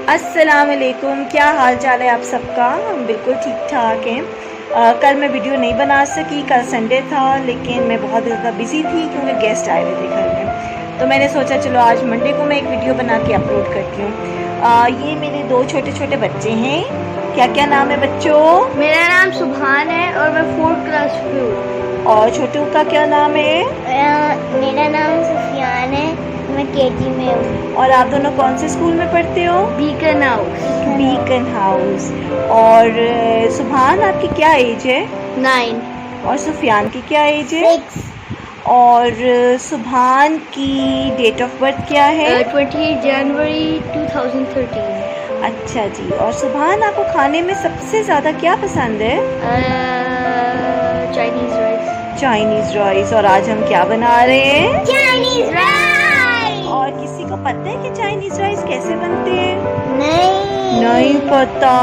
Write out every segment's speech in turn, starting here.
अस्सलाम वालेकुम, क्या हाल चाल है आप सबका। हम बिल्कुल ठीक ठाक हैं। कल मैं वीडियो नहीं बना सकी, कल संडे था, लेकिन मैं बहुत ज़्यादा बिज़ी थी क्योंकि गेस्ट आए हुए थे घर में। तो मैंने सोचा चलो आज मंडे को मैं एक वीडियो बना के अपलोड करती हूँ। ये मेरे दो छोटे छोटे बच्चे हैं। क्या क्या नाम है बच्चों? मेरा नाम सुभान है और मैं 4th क्लास में हूँ। और छोटू का क्या नाम है? मेरा नाम सुफियान है, मैं केजी में हूँ। और आप दोनों कौन से स्कूल में पढ़ते हो? Beacon house. Beacon house. और सुभान आपकी क्या एज है? 9। और सुफियान की क्या एज है? 6। और सुभान की डेट ऑफ बर्थ क्या है? 20 जनवरी 2013। अच्छा जी। और सुभान आपको खाने में सबसे ज़्यादा क्या पसंद है? Chinese rice. Chinese rice. और आज हम क्या बना रहे हैं? Chinese rice. और किसी को पता है कि चाइनीज़ राइस कैसे बनते हैं? नहीं पता।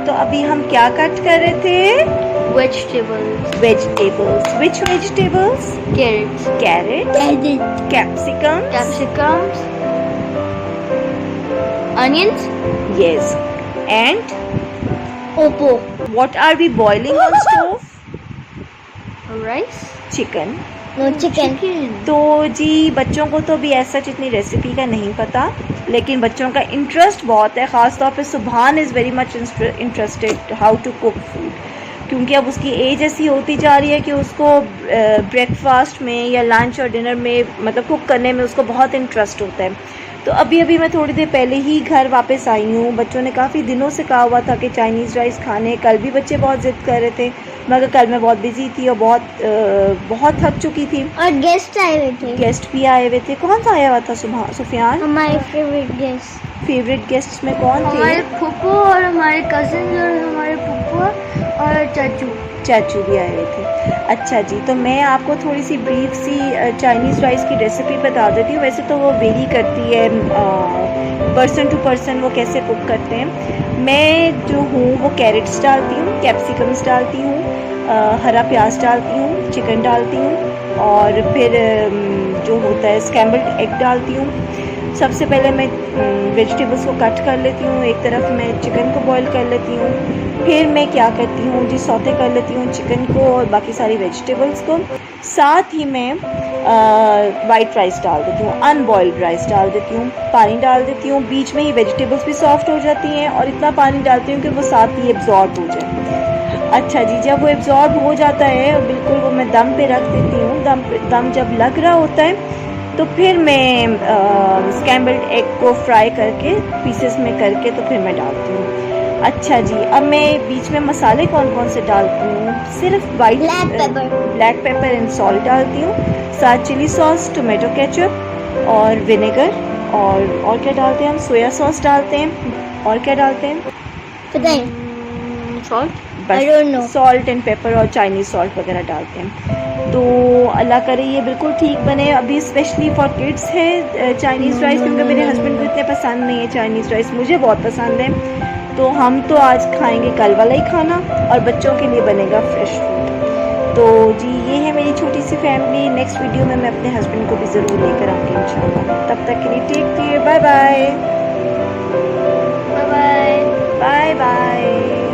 तो अभी हम क्या कट कर रहे थे? Vegetables. Vegetables. Which vegetables? Carrots. Carrot, capsicum, capsicums. Onions. yes, and ओप्पो। what are we boiling on stove? Rice. Chicken. No chicken. तो जी बच्चों को तो भी ऐसा इतनी रेसिपी का नहीं पता, लेकिन बच्चों का इंटरेस्ट बहुत है। ख़ास तौर पे Subhan is very much interested how to cook food, क्योंकि अब उसकी एज ऐसी होती जा रही है कि उसको ब्रेकफास्ट में या लंच और डिनर में मतलब कुक करने में उसको बहुत इंटरेस्ट होता है। तो अभी मैं थोड़ी देर पहले ही घर वापस आई हूँ। बच्चों ने काफ़ी दिनों से कहा हुआ था कि चाइनीज़ राइस खाने। कल भी बच्चे बहुत ज़िद कर रहे थे, मगर कल मैं बहुत बिज़ी थी और बहुत थक चुकी थी। और गेस्ट आए हुए थे। गेस्ट भी आए हुए थे। कौन सा आया हुआ था सुफियान? हमारे फेवरेट गेस्ट। फेवरेट गेस्ट में कौन थे? हमारे फूफू और हमारे कजिन और हमारे फूफा और चाचू भी आए हुए थे। अच्छा जी, तो मैं आपको थोड़ी सी ब्रीफ सी चाइनीज़ राइस की रेसिपी बता देती हूँ। वैसे तो वो वेरी करती है पर्सन टू पर्सन वो कैसे कुक करते हैं। मैं जो हूँ वो कैरेट्स डालती हूँ, कैप्सिकम्स डालती हूँ, हरा प्याज डालती हूँ, चिकन डालती हूँ, और फिर जो होता है स्क्रैम्बल्ड एग डालती हूँ। सबसे पहले मैं वेजिटेबल्स को कट कर लेती हूँ, एक तरफ मैं चिकन को बॉईल कर लेती हूँ, फिर मैं क्या करती हूँ जी सौते कर लेती हूँ चिकन को और बाकी सारी वेजिटेबल्स को। साथ ही मैं वाइट राइस डाल देती हूँ, अनबॉइल्ड राइस डाल देती हूँ, पानी डाल देती हूँ। बीच में ही वेजिटेबल्स भी सॉफ्ट हो जाती हैं और इतना पानी डालती हूँ कि वो साथ ही एब्जॉर्ब हो जाए। अच्छा जी, जब वो एब्जॉर्ब हो जाता है बिल्कुल वो मैं दम पे रख देती हूँ। दम जब लग रहा होता है तो फिर मैं स्क्रैम्बल्ड एग को फ्राई करके पीसेस में करके तो फिर मैं डालती हूँ। अच्छा जी, अब मैं बीच में मसाले कौन कौन से डालती हूँ? सिर्फ ब्लैक पेपर एंड सॉल्ट डालती हूँ, साथ चिली सॉस, टोमेटो केचप और विनेगर। और क्या डालते हैं हम? सोया सॉस डालते हैं। और क्या डालते हैं? पता है सॉल्ट। बस सॉल्ट एंड पेपर और चाइनीज़ सॉल्ट वगैरह डालते हैं। तो अल्लाह करे ये बिल्कुल ठीक बने। अभी स्पेशली फॉर किड्स है चाइनीज़ राइस, क्योंकि मेरे हस्बैंड को इतने पसंद नहीं है चाइनीज़ राइस, मुझे बहुत पसंद है। तो हम तो आज खाएंगे कल वाला ही खाना और बच्चों के लिए बनेगा फ्रेश फूड। तो जी ये है मेरी छोटी सी फैमिली। नेक्स्ट वीडियो में मैं अपने हस्बैंड को भी ज़रूर लेकर आऊँगी इंशाल्लाह। तब तक के लिए टेक केयर, बाय बाय।